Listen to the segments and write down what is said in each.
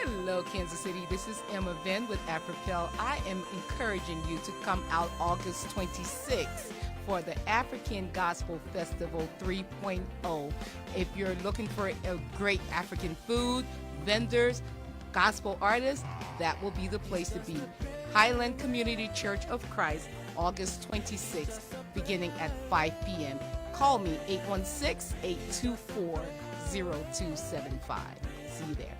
Hello, Kansas City. This is Emma Venn with AfriPel. I am encouraging you to come out August 26th for the African Gospel Festival 3.0. If you're looking for a great African food, vendors, gospel artists, that will be the place to be. Highland Community Church of Christ, August 26th, beginning at 5 p.m. Call me 816-824-0275. See you there.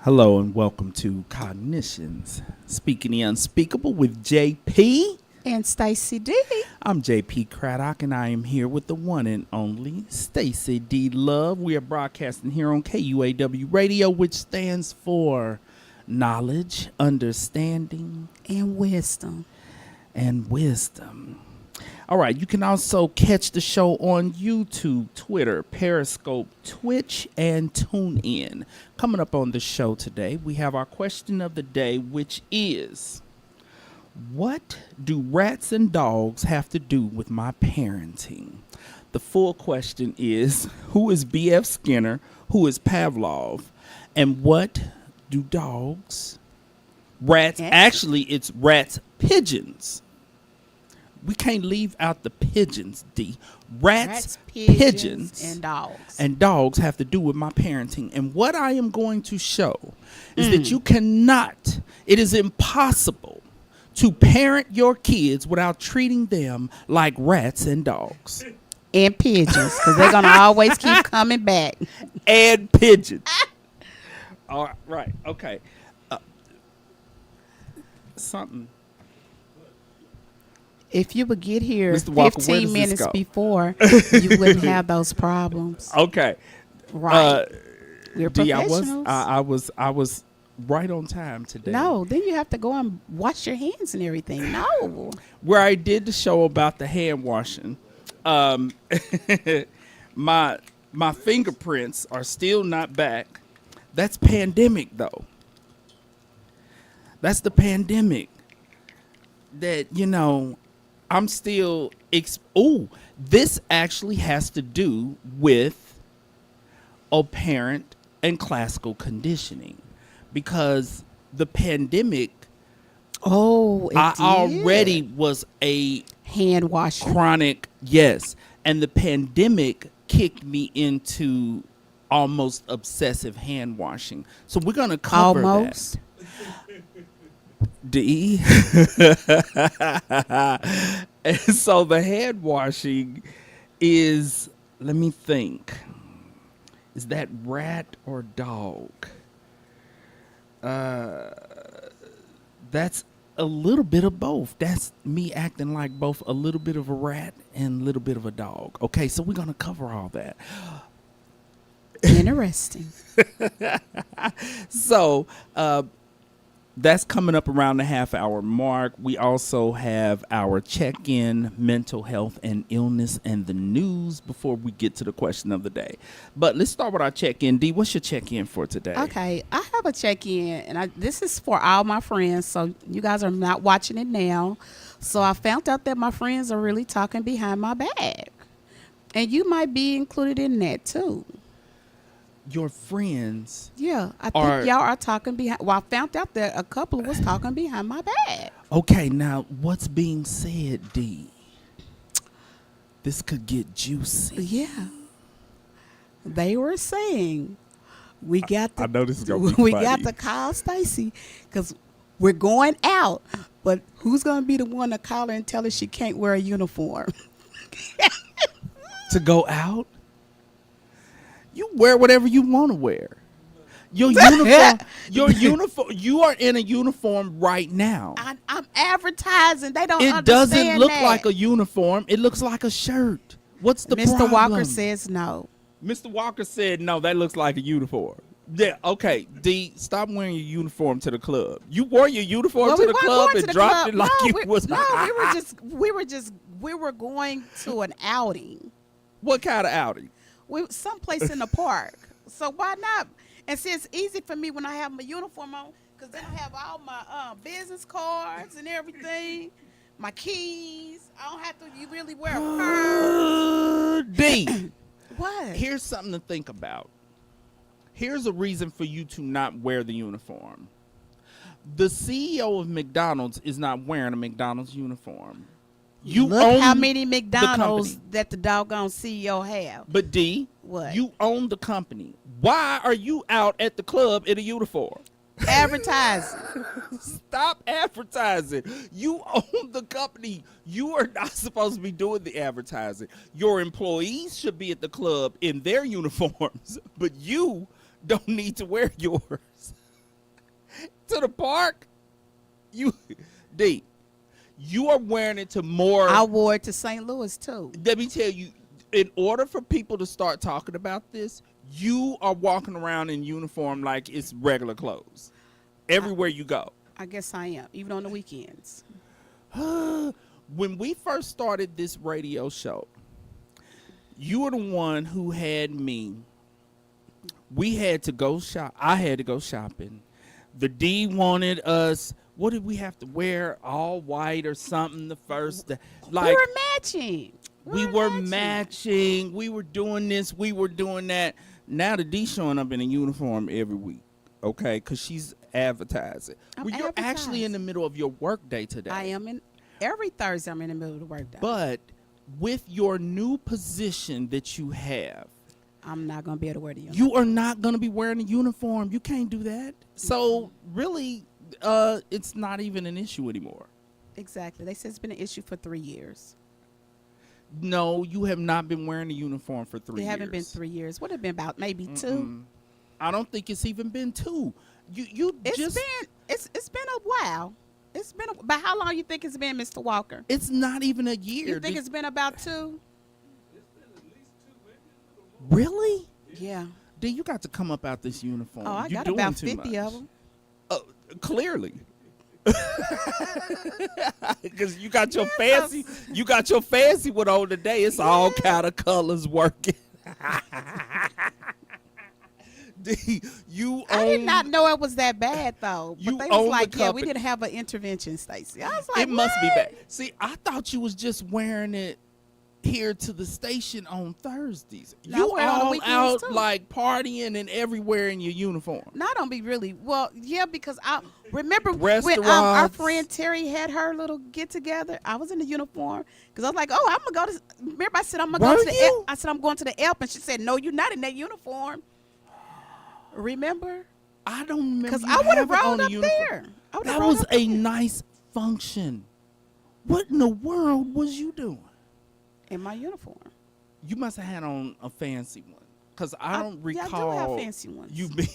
Hello and welcome to Cognitions, speaking the unspeakable with JP and Stacy D. I'm JP Craddock and I am here with the one and only Stacy D Love. We are broadcasting here on KUAW Radio, which stands for knowledge, understanding, and wisdom. All right, you can also catch the show on YouTube, Twitter, Periscope, Twitch, and TuneIn. Coming up on the show today, we have our question of the day, which is, what do rats and dogs have to do with my parenting? The full question is, who is B.F. Skinner, who is Pavlov, and what do actually it's rats, pigeons. We can't leave out the pigeons, D. Rats, pigeons, and dogs have to do with my parenting. And what I am going to show is that you cannot, it is impossible to parent your kids without treating them like rats and dogs. And pigeons, because they're going to always keep coming back. And pigeons. All right, okay. Something. If you would get here Walker, 15 minutes before, you wouldn't have those problems. Okay. Right. We're professionals. I was right on time today. No, then you have to go and wash your hands and everything. No. Where I did the show about the hand washing, my fingerprints are still not back. That's pandemic, though. That's the pandemic that, I'm still, this actually has to do with parent and classical conditioning, because the pandemic, already was a hand washing chronic, yes, and the pandemic kicked me into almost obsessive hand washing. So we're going to cover that. D. And so the hand washing is, let me think, is that rat or dog? That's a little bit of both. That's me acting like both a little bit of a rat and a little bit of a dog. Okay, so we're going to cover all that. Interesting. So, that's coming up around the half-hour mark. We also have our check-in, mental health and illness, and the news before we get to the question of the day. But let's start with our check-in. D, what's your check-in for today? Okay, I have a check-in, and this is for all my friends, so you guys are not watching it now. So I found out that my friends are really talking behind my back, and you might be included in that, too. Your friends, yeah, I think y'all are talking behind. Well, I found out that a couple was talking behind my back. Okay, now what's being said, D? This could get juicy. Yeah, they were saying we got to. I know this is gonna be we funny. got to call Stacy because we're going out, but who's gonna be the one to call her and tell her she can't wear a uniform? To go out? You wear whatever you want to wear. Your uniform. Your uniform. You are in a uniform right now. I'm advertising. They don't It understand doesn't look that. like a uniform. It looks like a shirt. What's the Mr. problem? Walker says no. Mr. Walker said, no, that looks like a uniform. Yeah, okay. D, stop wearing your uniform to the club. You wore your uniform to the club and dropped it like was. No, we were going to an outing. What kind of outing? Someplace in the park. So why not? And see, it's easy for me when I have my uniform on, because then I have all my business cards and everything, my keys. I don't have to really wear a purse. D. What? Here's something to think about. Here's a reason for you to not wear the uniform. The CEO of McDonald's is not wearing a McDonald's uniform. You Look own how many McDonald's company. that the doggone CEO have. But D, What? you own the company. Why are you out at the club in a uniform? Advertising. Stop advertising. You own the company. You are not supposed to be doing the advertising. Your employees should be at the club in their uniforms, but you don't need to wear yours. To the park, you are wearing it to more. I wore it to St. Louis too. Let me tell you, in order for people to start talking about this, you are walking around in uniform like it's regular clothes everywhere you go. I guess I am, even on the weekends. When we first started this radio show, you were the one who had me. We had to go shop. I had to go shopping. The D wanted us. What did we have to wear? All white or something the first day. Like, we were matching. We were matching. We were doing this. We were doing that. Now the D showing up in a uniform every week, okay? Because she's advertising. Well, you're actually in the middle of your work day today. I am every Thursday I'm in the middle of the work day. But with your new position that you have, I'm not going to be able to wear the uniform. you are not going to be wearing a uniform. You can't do that. So really, it's not even an issue anymore. Exactly. They said it's been an issue for 3 years. No, you have not been wearing a uniform for 3 years. It haven't been 3 years. What have it been about? Maybe 2. I don't think it's even been 2. It's been a while. It's been but how long you think it's been, Mr. Walker? It's not even a year. You think it's been about 2? Really? Yeah. D, you got to come up out this uniform. Oh, I You're got doing about too 50 much. of them. Clearly. Because you got your fancy one on today. It's all kind of colors working. D, I did not know it was that bad though. You But they own was like, the yeah, we company. didn't have an intervention, Stacy. I was like, It must be what? bad. See, I thought you was just wearing it here to the station on Thursdays. No, I You wear it on the all weekends, out too. like partying and everywhere in your uniform. No, I don't be really. Well, yeah, because I remember when our Restaurants. friend Terry had her little get together. I was in the uniform because I was like, "Oh, I'm gonna go to." Remember, I said I'm gonna go Were to the. you? I said I'm going to the Elp, and she said, "No, you're not in that uniform." Remember? I don't remember. Because you I would have having on rolled a up uniform. there. I would've That rolled was up a there. nice function. What in the world was you doing? In my uniform. You must have had on a fancy one, because I don't Yeah, recall. I do have fancy ones. You be.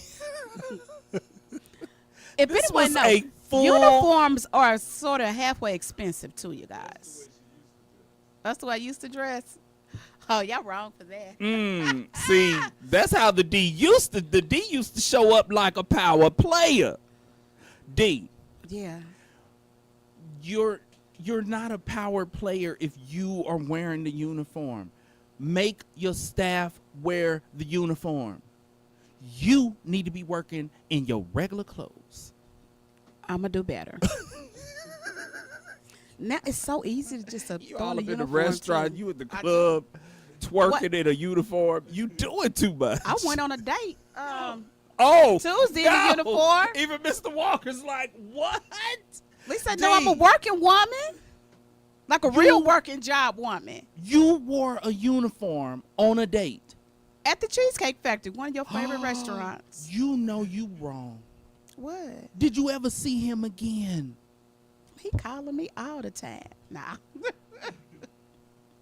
If This anyone was knows, a full- uniforms are sort of halfway expensive too, you guys. That's the way I used to dress. Oh, y'all wrong for that. See, that's how the D used to. The D used to show up like a power player. D, Yeah. you're not a power player if you are wearing the uniform. Make your staff wear the uniform. You need to be working in your regular clothes. I'm going to do better. Now it's so easy to just You throw all in a up in the uniform. restaurant, too. you at the I club, twerking What? in a uniform. You doing too much. I went on a date. Oh, Tuesday in the uniform. Even Mr. Walker's like, what? At least I know I'm a D. working woman. Like a real working job woman. You wore a uniform on a date. At the Cheesecake Factory, one of your favorite restaurants. You know you wrong. What? Did you ever see him again? He calling me all the time. Nah.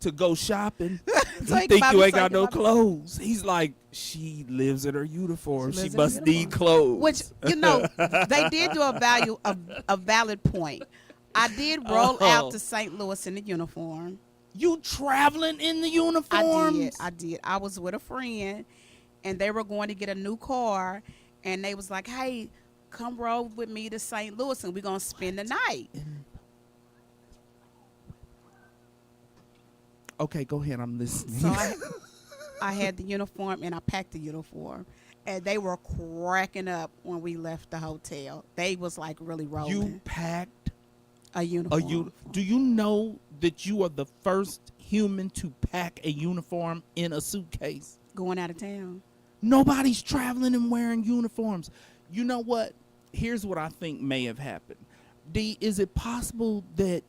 to go shopping. So You he think buy you me ain't got something no about- clothes. He's like, she lives in her uniform. She She lives in her must need uniform. clothes. Which, they did do a valid point. I did roll Oh. out to St. Louis in the uniform. You traveling in the uniforms? I did. I was with a friend, and they were going to get a new car, and they was like, "Hey, come roll with me to St. Louis, and we're gonna spend the night." Okay, go ahead. I'm listening. So I had the uniform, and I packed the uniform, and they were cracking up when we left the hotel. They was like really rolling. You packed A uniform. Do you know that you are the first human to pack a uniform in a suitcase? Going out of town. Nobody's traveling and wearing uniforms. You know what? Here's what I think may have happened. D, is it possible that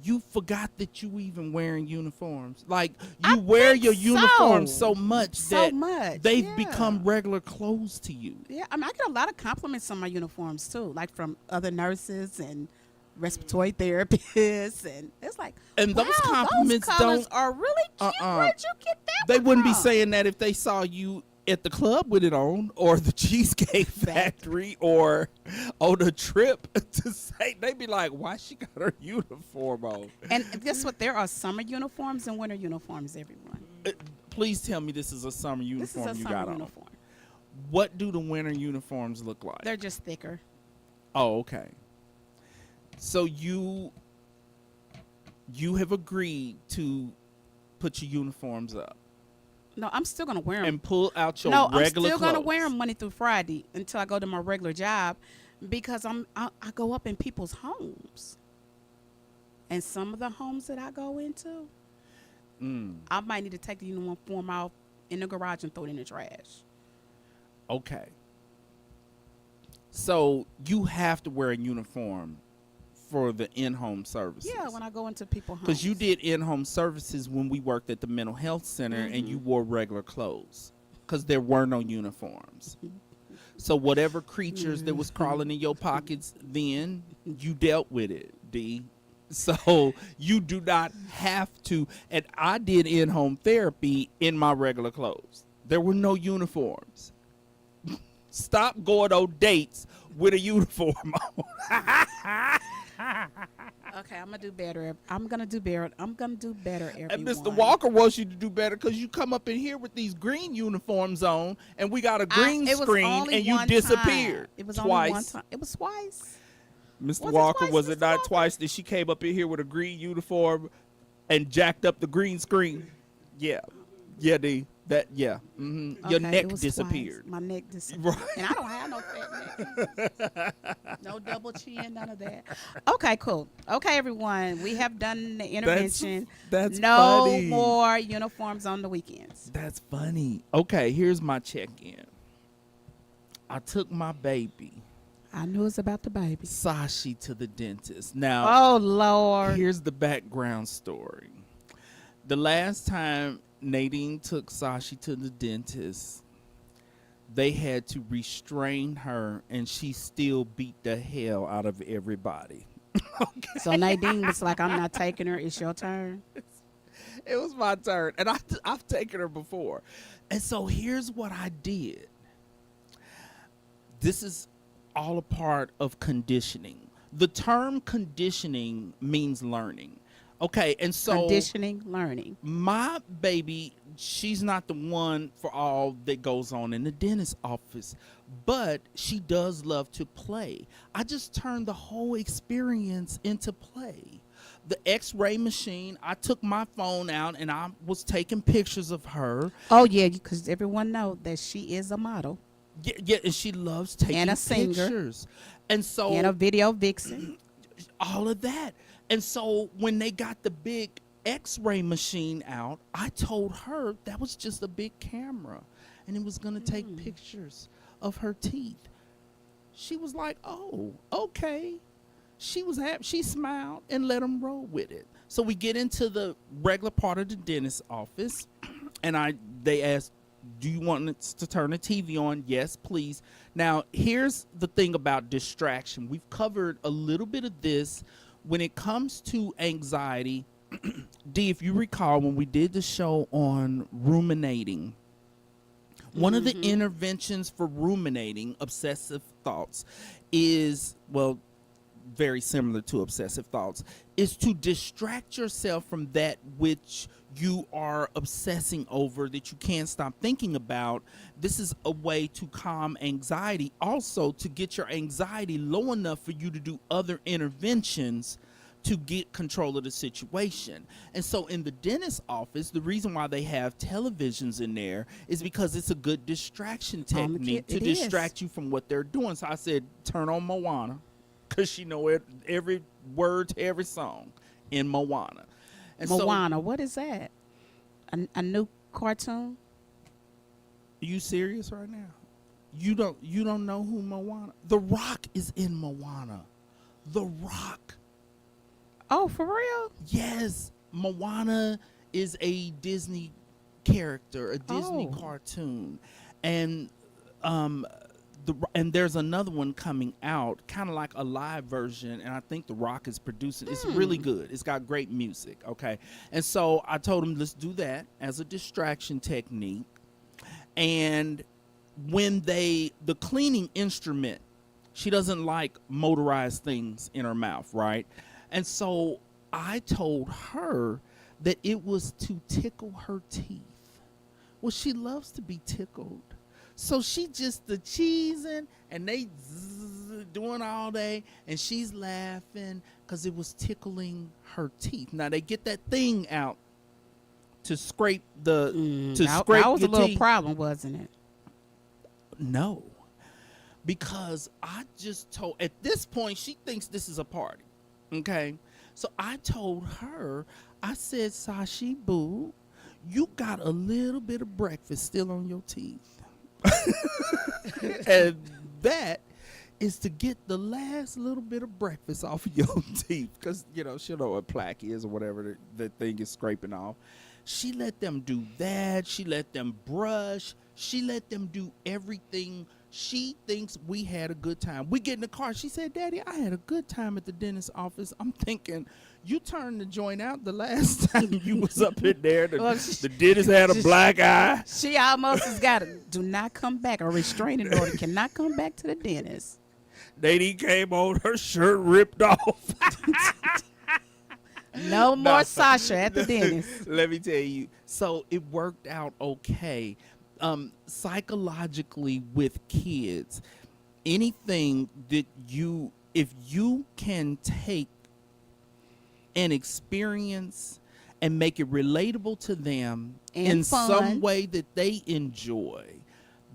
you forgot that you even wearing uniforms? Like, you I wear think your so. uniform so much So that much, they've yeah. become regular clothes to you. Yeah, I mean, I get a lot of compliments on my uniforms too, like from other nurses and respiratory therapists, and it's like, And wow, those compliments those colors don't- are really cute. Where'd you get that? They one wouldn't be from? saying that if they saw you at the club with it on, or the Cheesecake Factory, or on a trip to say. They'd be like, why she got her uniform on? And guess what? There are summer uniforms and winter uniforms. Everyone, Please tell me this is a summer this uniform is a you summer got on. uniform. What do the winter uniforms look like? They're just thicker. Oh, okay. So you have agreed to put your uniforms up No, I'm still gonna wear them. and pull out your No, I'm regular still clothes. gonna wear them Monday through Friday until I go to my regular job, because I go up in people's homes, and some of the homes that I go into, I might need to take the uniform out in the garage and throw it in the trash. Okay. So you have to wear a uniform for the in-home services. Yeah, when I go into people's homes. Because you did in-home services when we worked at the mental health center, and you wore regular clothes because there were no uniforms. So whatever creatures that was crawling in your pockets then, you dealt with it, D. So you do not have to. And I did in-home therapy in my regular clothes. There were no uniforms. Stop going on dates with a uniform on. Okay, I'm gonna do better. I'm gonna do better. Everyone. And Mr. Walker wants you to do better because you come up in here with these green uniforms on, and we got a green it was screen, only and you one disappeared. time. It was twice. only one time. It was twice. Mr. Was it Walker, twice, was it Mr. not Walker? twice that she came up in here with a green uniform and jacked up the green screen? Yeah. Yeah, D. That, yeah. Your Okay, neck it was disappeared. twice. My neck disappeared. Right. And I don't have no fat neck. No double chin, none of that. Okay, cool. Okay, everyone. We have done the intervention. That's no funny. more uniforms on the weekends. That's funny. Okay, here's my check-in. I took my baby, I knew it was about the baby. Sashi, to the dentist. Now, Oh, Lord. here's the background story. The last time Nadine took Sashi to the dentist, they had to restrain her, and she still beat the hell out of everybody. So Nadine was like, I'm not taking her. It's your turn. It was my turn, and I've taken her before. And so here's what I did. This is all a part of conditioning. The term conditioning means learning. Okay, and so Conditioning, learning. my baby, she's not the one for all that goes on in the dentist's office, but she does love to play. I just turned the whole experience into play. The x-ray machine, I took my phone out and I was taking pictures of her. Oh, yeah, because everyone know that she is a model Yeah, and she loves taking And a singer. pictures. And so and a video vixen. all of that. And so when they got the big x-ray machine out, I told her that was just a big camera and it was going to take pictures of her teeth. She was like, oh, okay. She was happy. She smiled and let them roll with it. So we get into the regular part of the dentist's office, and they asked, do you want us to turn the TV on? Yes, please. Now, here's the thing about distraction. We've covered a little bit of this. When it comes to anxiety, D, if you recall, when we did the show on ruminating, one of the interventions for ruminating obsessive thoughts is, well, very similar to obsessive thoughts, is to distract yourself from that which you are obsessing over, that you can't stop thinking about. This is a way to calm anxiety, also to get your anxiety low enough for you to do other interventions to get control of the situation. And so in the dentist's office, the reason why they have televisions in there is because it's a good distraction technique to distract you from what they're doing. So I said, turn on Moana, because she know every word to every song in Moana. And Moana, what is that? A new cartoon? Are you serious right now? You don't know who Moana? The Rock is in Moana. The Rock. Oh, for real? Yes, Moana is a Disney character, a Disney cartoon, and there's another one coming out, kind of like a live version, and I think The Rock is producing. It's really good. It's got great music. Okay, and so I told him, let's do that as a distraction technique, and when the cleaning instrument, she doesn't like motorized things in her mouth, right? And so I told her that it was to tickle her teeth. Well, she loves to be tickled. So she just the cheesing and they doing all day, and she's laughing because it was tickling her teeth. Now they get that thing out to scrape the scrape that was your a little teeth. problem, wasn't it? No, because I just told, at this point she thinks this is a party. Okay, so I told her, I said, Sashi boo, you got a little bit of breakfast still on your teeth. And that is to get the last little bit of breakfast off of your teeth, because she'll know what plaque is or whatever the thing is scraping off. She let them do that. She let them brush. She let them do everything. She thinks we had a good time. We get in the car. She said, Daddy, I had a good time at the dentist's office. I'm thinking, you turned the joint out the last time you was up in there. The dentist had a black eye. She almost has got a do not come back, a restraining order, cannot come back to the dentist. Lady came on, her shirt ripped off. No more Sasha at the dentist. Let me tell you. So it worked out okay. Psychologically with kids, anything that if you can take an experience and make it relatable to them And in fun. some way that they enjoy,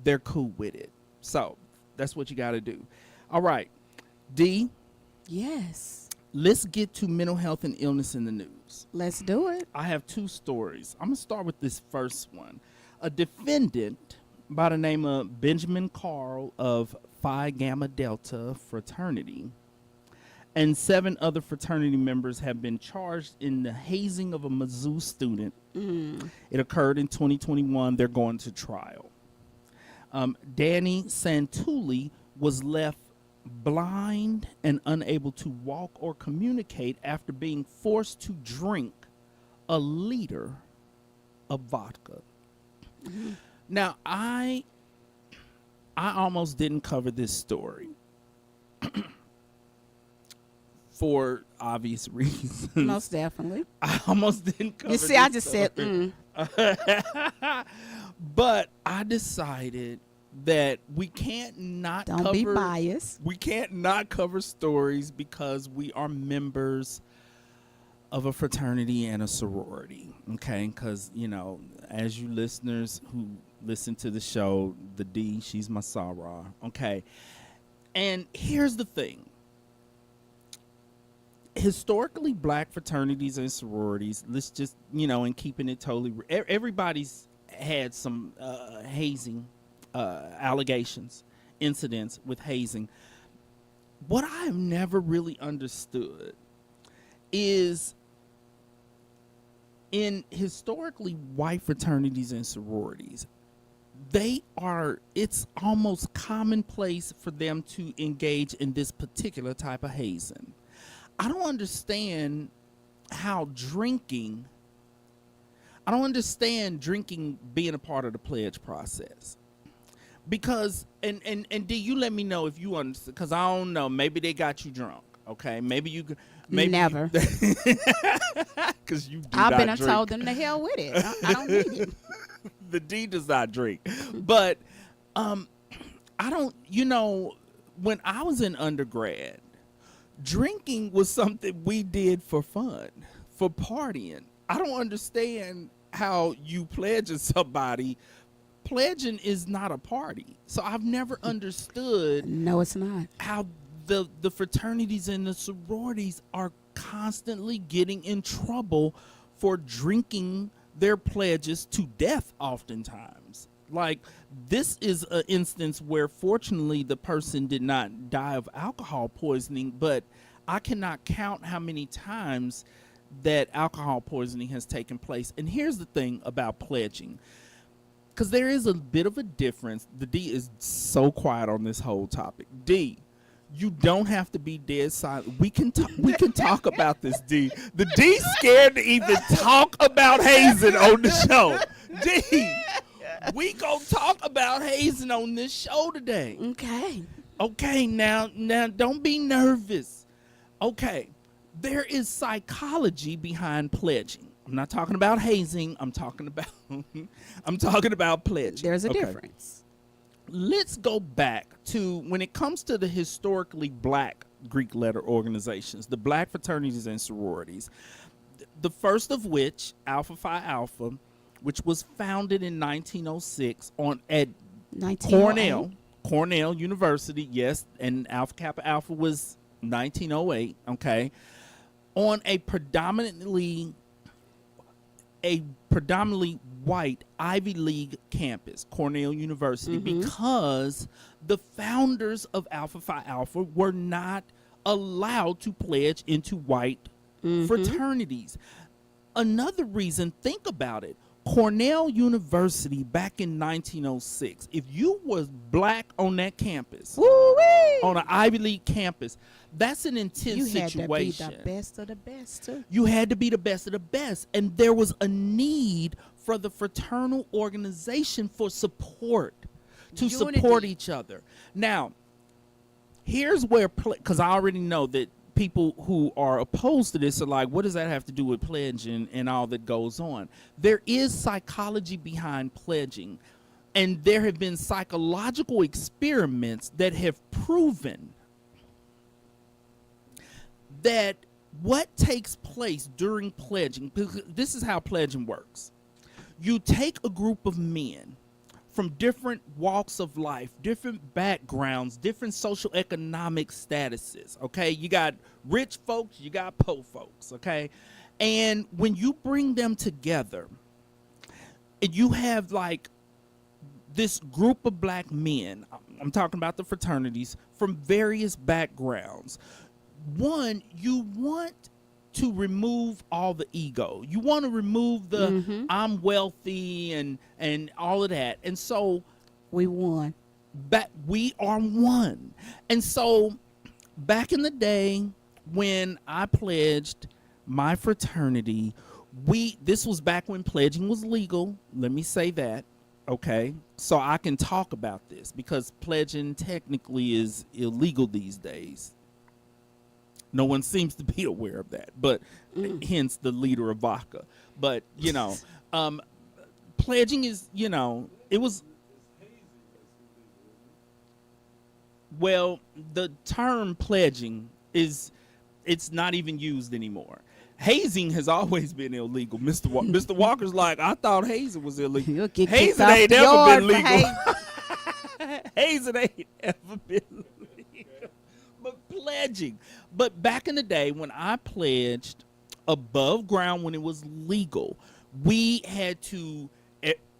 they're cool with it. So that's what you got to do. All right, D, Yes. let's get to mental health and illness in the news. Let's do it. I have two stories. I'm going to start with this first one. A defendant by the name of Benjamin Carl of Phi Gamma Delta fraternity and 7 other fraternity members have been charged in the hazing of a Mizzou student. It occurred in 2021. They're going to trial. Danny Santulli was left blind and unable to walk or communicate after being forced to drink a liter of vodka. Now, I almost didn't cover this story for obvious reasons. Most definitely. I almost didn't cover You see, this I just story. said, But I decided that we can't not don't cover be biased. we can't not cover stories because we are members of a fraternity and a sorority, okay? Because, as you listeners who listen to the show, the D, she's my soror, okay? And here's the thing. Historically, black fraternities and sororities, let's just, and keeping it totally, everybody's had some hazing allegations, incidents with hazing. What I've never really understood is in historically white fraternities and sororities, it's almost commonplace for them to engage in this particular type of hazing. I don't understand how drinking, I don't understand drinking being a part of the pledge process. Because, and D, you let me know if you understand, because I don't know, maybe they got you drunk, okay? Maybe Never. Because you do I've not been and drink. told them to hell with it. I don't need it. The D does not drink. But I don't, when I was in undergrad, drinking was something we did for fun, for partying. I don't understand how you pledging somebody. Pledging is not a party. So I've never understood No, it's not. how the fraternities and the sororities are constantly getting in trouble for drinking their pledges to death oftentimes. Like, this is an instance where fortunately the person did not die of alcohol poisoning, but I cannot count how many times that alcohol poisoning has taken place. And here's the thing about pledging, because there is a bit of a difference. The D is so quiet on this whole topic. D, you don't have to be dead silent. We can talk about this, D. The D's scared to even talk about hazing on the show. D, we gonna talk about hazing on this show today. Okay. Okay, now don't be nervous. Okay, there is psychology behind pledging. I'm not talking about hazing. I'm talking about pledging. There's a Okay. difference. Let's go back to when it comes to the historically black Greek letter organizations, the black fraternities and sororities. The first of which, Alpha Phi Alpha, which was founded in 1906 at 1908. Cornell University, yes, and Alpha Kappa Alpha was 1908, okay, on a predominantly white Ivy League campus, Cornell University, because the founders of Alpha Phi Alpha were not allowed to pledge into white fraternities. Another reason, think about it. Cornell University back in 1906, if you was black on that campus, Woo-wee! on an Ivy League campus, that's an intense You situation. had to be the best of the best, too. You had to be the best of the best. And there was a need for the fraternal organization for support, to support each other. Now, here's where, because I already know that people who are opposed to this are like, what does that have to do with pledging and all that goes on? There is psychology behind pledging, and there have been psychological experiments that have proven that what takes place during pledging, because this is how pledging works. You take a group of men from different walks of life, different backgrounds, different social economic statuses, okay? You got rich folks, you got poor folks, okay? And when you bring them together, and you have like this group of black men, I'm talking about the fraternities, from various backgrounds. One, you want to remove all the ego. You want to remove the I'm wealthy and all of that. And so we won. We are one. And so back in the day when I pledged my fraternity, this was back when pledging was legal. Let me say that. Okay. So I can talk about this because pledging technically is illegal these days. No one seems to be aware of that, but hence the leader of vodka. But, pledging is, it was, well, the term pledging it's not even used anymore. Hazing has always been illegal. Mr. Walker's like, I thought hazing was illegal. You'll get Hazing ain't ever been legal. Hazing ain't ever been legal. But pledging. But back in the day when I pledged above ground when it was legal,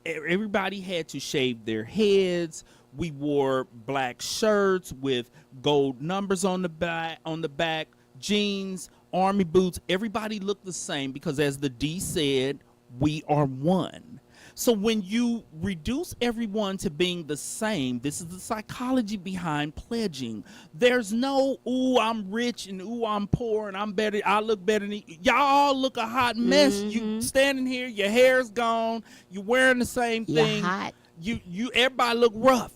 everybody had to shave their heads. We wore black shirts with gold numbers on the back, jeans, army boots. Everybody looked the same because, as the D said, we are one. So when you reduce everyone to being the same, this is the psychology behind pledging. There's no, ooh, I'm rich and ooh, I'm poor and I'm better. I look better than you. Y'all all look a hot mess. You standing here, your hair's gone. You're wearing the same You're thing. hot. You everybody look rough.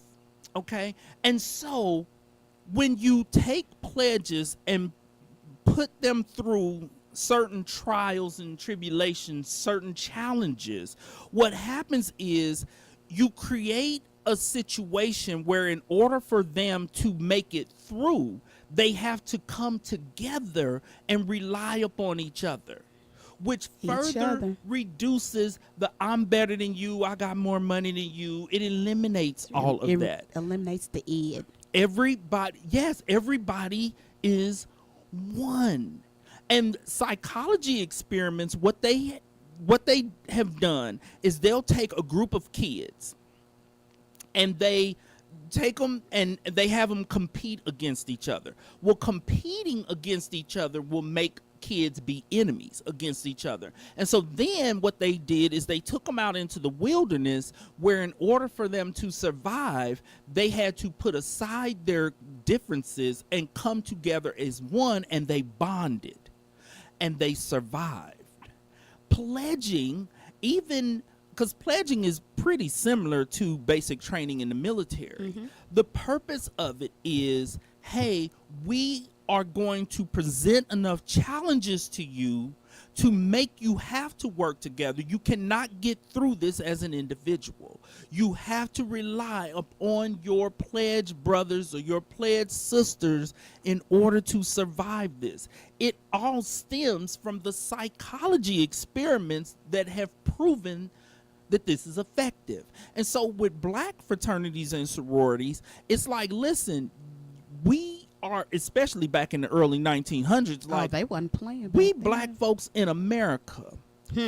Okay. And so when you take pledges and put them through certain trials and tribulations, certain challenges, what happens is you create a situation where in order for them to make it through, they have to come together and rely upon each other, which further reduces the I'm better than you, I got more money than you. It eliminates all of that. Eliminates the id. Everybody is one. And psychology experiments, what they have done is they'll take a group of kids and they take them and they have them compete against each other. Well, competing against each other will make kids be enemies against each other. And so then what they did is they took them out into the wilderness where in order for them to survive, they had to put aside their differences and come together as one, and they bonded and they survived. Pledging, even because pledging is pretty similar to basic training in the military. The purpose of it is, hey, we are going to present enough challenges to you to make you have to work together. You cannot get through this as an individual. You have to rely upon your pledge brothers or your pledge sisters in order to survive this. It all stems from the psychology experiments that have proven that this is effective. And so with black fraternities and sororities, it's like, listen, we are, especially back in the early 1900s, like, they wasn't playing. We black folks in America,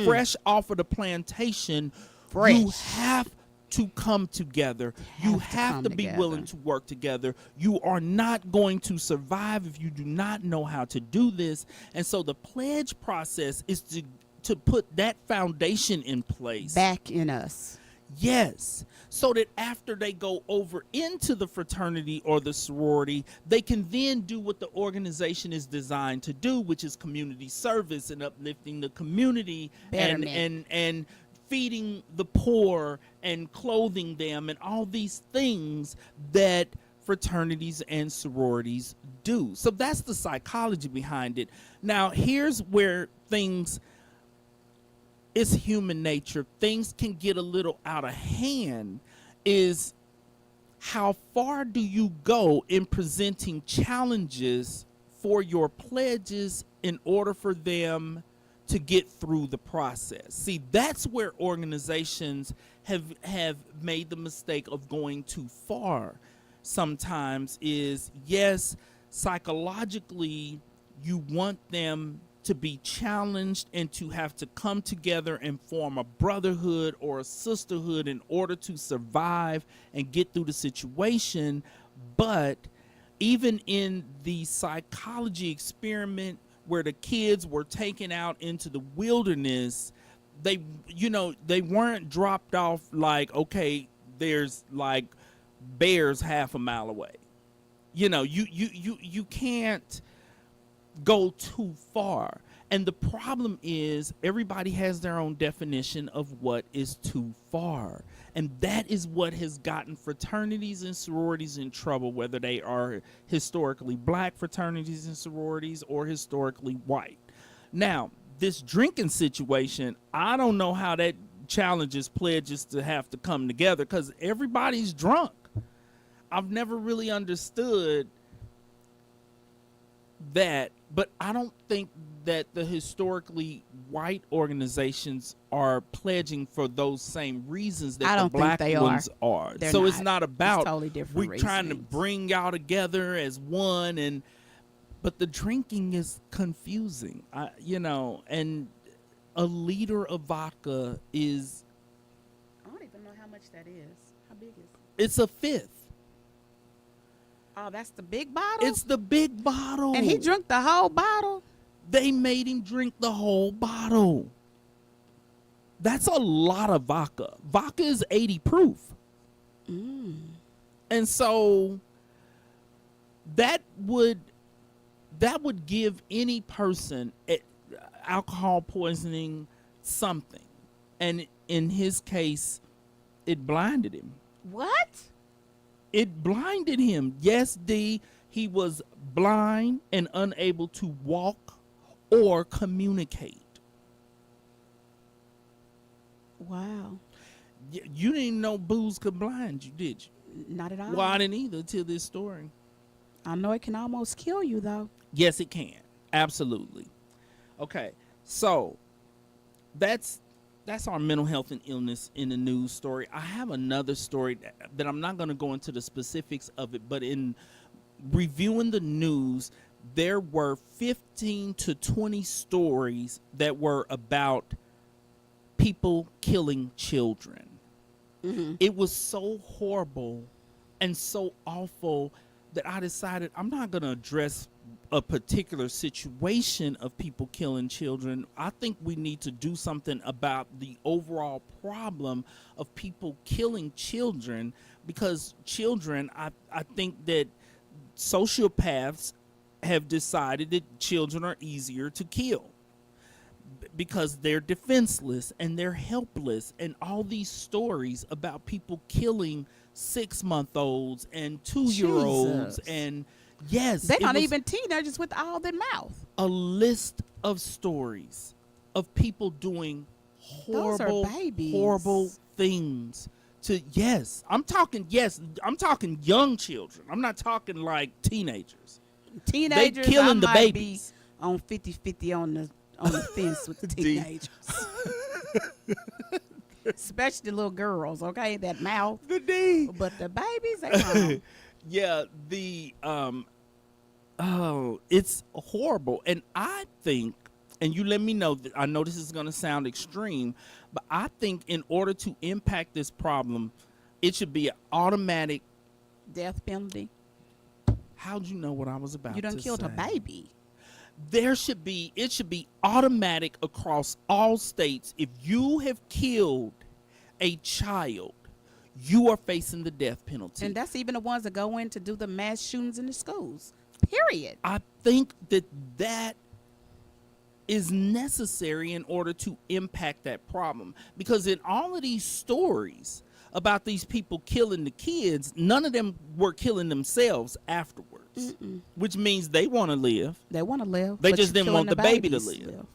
fresh off of the plantation, Fresh. you have to come together. You have to be willing to work together. You are not going to survive if you do not know how to do this. And so the pledge process is to put that foundation in place. Back in us. Yes. So that after they go over into the fraternity or the sorority, they can then do what the organization is designed to do, which is community service and uplifting the community and feeding the poor and clothing them and all these things that fraternities and sororities do. So that's the psychology behind it. Now, here's where it's human nature. Things can get a little out of hand. Is how far do you go in presenting challenges for your pledges in order for them to get through the process? See, that's where organizations have made the mistake of going too far. Sometimes is, yes, psychologically you want them to be challenged and to have to come together and form a brotherhood or a sisterhood in order to survive and get through the situation. But even in the psychology experiment where the kids were taken out into the wilderness, they weren't dropped off like, okay, there's like bears half a mile away. You can't go too far. And the problem is everybody has their own definition of what is too far. And that is what has gotten fraternities and sororities in trouble, whether they are historically black fraternities and sororities or historically white. Now, this drinking situation, I don't know how that challenges pledges to have to come together because everybody's drunk. I've never really understood that, but I don't think that the historically white organizations are pledging for those same reasons that the black ones are. So it's not about totally different we're reasons. trying to bring y'all together as one, but the drinking is confusing. And a liter of vodka is, I don't even know how much that is. How big is it? It's a fifth. Oh, that's the big bottle? It's the big bottle. And he drank the whole bottle? They made him drink the whole bottle. That's a lot of vodka. Vodka is 80 proof. And so that would give any person alcohol poisoning something. And in his case, it blinded him. What? It blinded him. Yes, D, he was blind and unable to walk or communicate. Wow. You didn't know booze could blind you, did you? Not at all. Well, I didn't either till this story. I know it can almost kill you, though. Yes, it can. Absolutely. Okay, so that's our mental health and illness in the news story. I have another story that I'm not going to go into the specifics of it, but in reviewing the news, there were 15 to 20 stories that were about people killing children. It was so horrible and so awful that I decided I'm not going to address a particular situation of people killing children. I think we need to do something about the overall problem of people killing children, because children, I think that sociopaths have decided that children are easier to kill because they're defenseless and they're helpless, and all these stories about people killing 6-month-olds and 2-year-olds, and yes, they're not even teenagers with all their mouth. A list of stories of people doing horrible things to I'm talking young children. I'm not talking like teenagers. They killing the babies. Be on 50-50 on the fence with the teenagers. Especially the little girls, okay? That mouth. The D. But the babies, they wrong. Yeah, it's horrible. And I think, and you let me know, that I know this is going to sound extreme, but I think in order to impact this problem, it should be an automatic death penalty. How'd you know what I was about to say? You done killed a baby. It should be automatic across all states. If you have killed a child, you are facing the death penalty. And that's even the ones that go in to do the mass shootings in the schools. Period. I think that is necessary in order to impact that problem. Because in all of these stories about these people killing the kids, none of them were killing themselves afterwards. Which means they want to live. They want to live. They just didn't want the baby to live.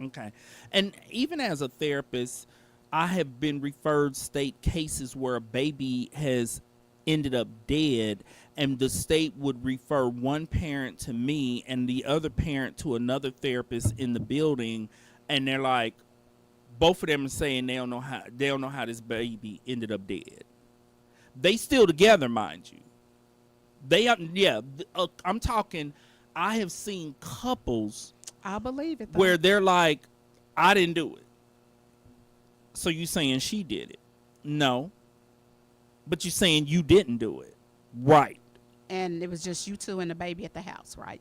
Okay. And even as a therapist, I have been referred state cases where a baby has ended up dead, and the state would refer one parent to me and the other parent to another therapist in the building, and they're like, both of them are saying they don't know how this baby ended up dead. They still together, mind you. They are, I'm talking, I have seen couples, I believe it, though, where they're like, I didn't do it. So you saying she did it? No. But you saying you didn't do it. Right. And it was just you two and the baby at the house, right?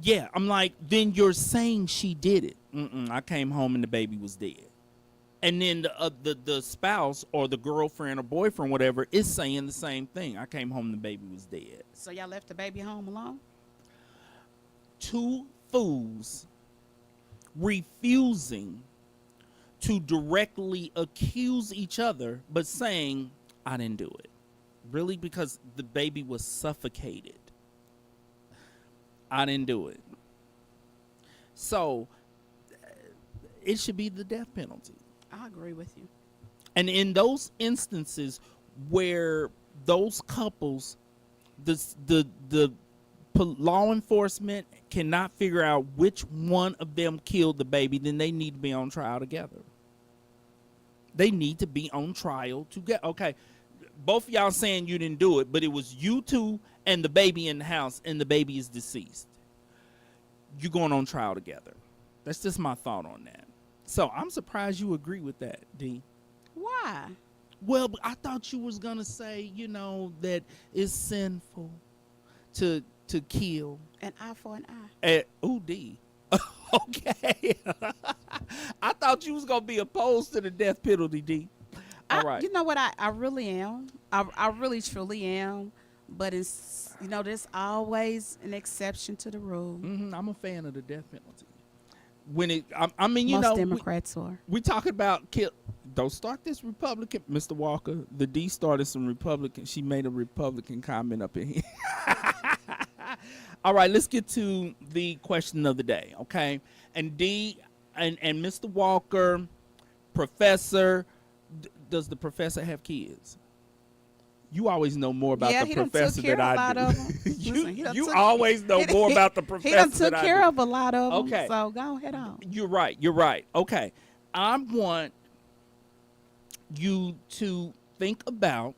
Yeah. I'm like, then you're saying she did it. I came home and the baby was dead. And then the spouse or the girlfriend or boyfriend, whatever, is saying the same thing. I came home and the baby was dead. So y'all left the baby home alone? Two fools refusing to directly accuse each other, but saying, I didn't do it. Really? Because the baby was suffocated. I didn't do it. So it should be the death penalty. I agree with you. And in those instances where those couples, the law enforcement cannot figure out which one of them killed the baby, then they need to be on trial together. They need to be on trial together. Okay, both of y'all saying you didn't do it, but it was you two and the baby in the house, and the baby is deceased. You're going on trial together. That's just my thought on that. So I'm surprised you agree with that, D. Why? Well, I thought you was going to say, that it's sinful to kill. An eye for an eye. D. Okay. I thought you was gonna be opposed to the death penalty, D. All right. You know what? I really am. I really truly am. But it's, there's always an exception to the rule. I'm a fan of the death penalty. When I mean, Most Democrats are. We talking about kill. Don't start this Republican, Mr. Walker. The D started some Republican. She made a Republican comment up in here. All right, let's get to the question of the day, okay? And D and Mr. Walker, Professor, does the professor have kids? You always know more about the professor than I do. you always know more about the professor than I do. He done took care of a lot of them. Okay. So go ahead on. You're right. Okay. I want you to think about,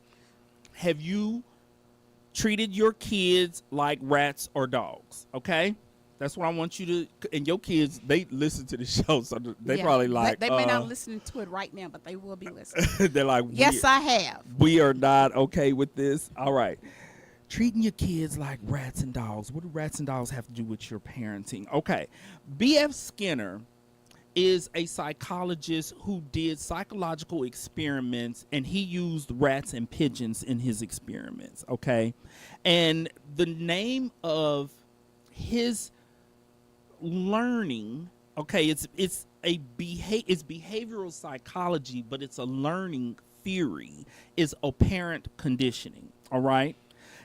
have you treated your kids like rats or dogs? Okay? That's what I want you to, and your kids, they listen to the show, so they probably like. They may not listen to it right now, but they will be listening. They're like, yes, I have. We are not okay with this. All right. Treating your kids like rats and dogs. What do rats and dogs have to do with your parenting? Okay. B.F. Skinner is a psychologist who did psychological experiments, and he used rats and pigeons in his experiments. Okay. And the name of his learning, okay, it's behavioral psychology, but it's a learning theory, is operant conditioning. All right.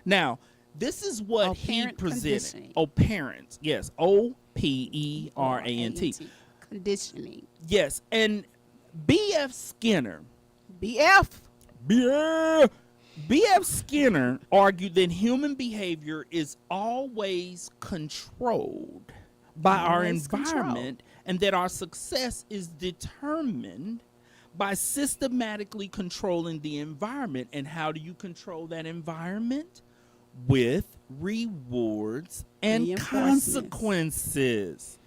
Now, this is what he presented. Operant, yes, O-P-E-R-A-N-T. Conditioning. Yes, and B.F. Skinner. B.F. Skinner argued that human behavior is always controlled by our environment, and that our success is determined by systematically controlling the environment. And how do you control that environment? With rewards and consequences.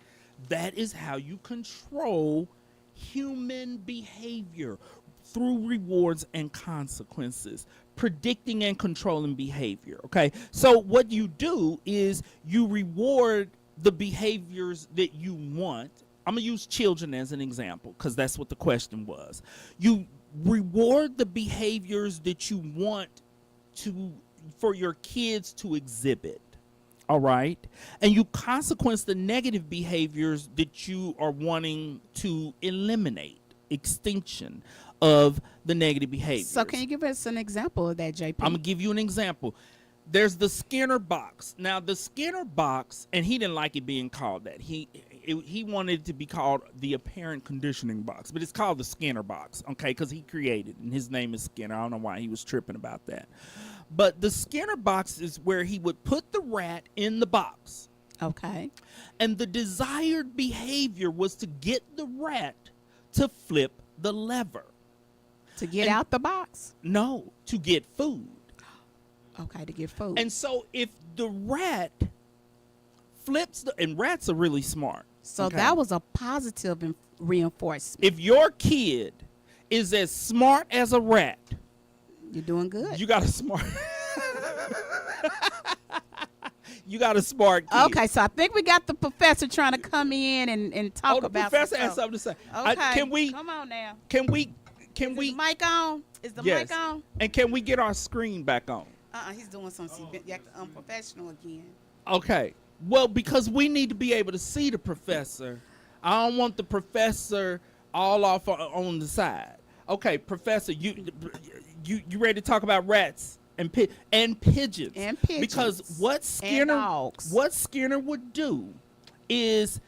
That is how you control human behavior, through rewards and consequences, predicting and controlling behavior. Okay, so what you do is you reward the behaviors that you want. I'm gonna use children as an example because that's what the question was. You reward the behaviors that you want for your kids to exhibit. All right, and you consequence the negative behaviors that you are wanting to eliminate, extinction of the negative behaviors. So can you give us an example of that, JP? I'm going to give you an example. There's the Skinner box. Now, the Skinner box, and he didn't like it being called that. He wanted it to be called the apparent conditioning box, but it's called the Skinner box, okay, because he created it, and his name is Skinner. I don't know why he was tripping about that. But the Skinner box is where he would put the rat in the box. Okay. And the desired behavior was to get the rat to flip the lever. To get out the box? No, to get food. Okay, to get food. And so if the rat flips, and rats are really smart. So that was a positive reinforcement. If your kid is as smart as a rat, you're doing good. You got a smart. You got a smart kid. Okay, so I think we got the professor trying to come in and talk about. The professor has something to say. Okay, can we? Come on now. Can we? Is the mic on? Is the mic on? And can we get our screen back on? He's doing something unprofessional again. Okay. Well, because we need to be able to see the professor. I don't want the professor all off on the side. Okay, professor, you ready to talk about rats and pigeons? And pigeons. Because what Skinner would do is,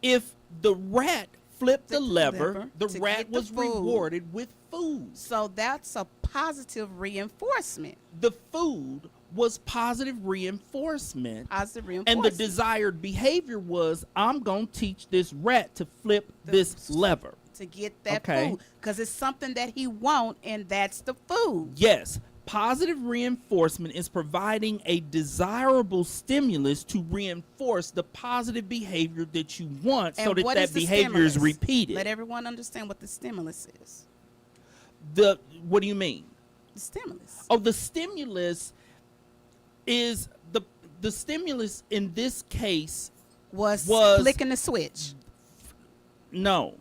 if the rat flipped the lever, the rat was rewarded with food. So that's a positive reinforcement. The food was positive reinforcement. Positive reinforcement. And the desired behavior was, I'm going to teach this rat to flip this lever. To get that food. Because it's something that he wants, and that's the food. Yes. Positive reinforcement is providing a desirable stimulus to reinforce the positive behavior that you want, so that behavior is repeated. Let everyone understand what the stimulus is. What do you mean? The stimulus. Oh, the stimulus is the stimulus in this case was flicking the switch. No.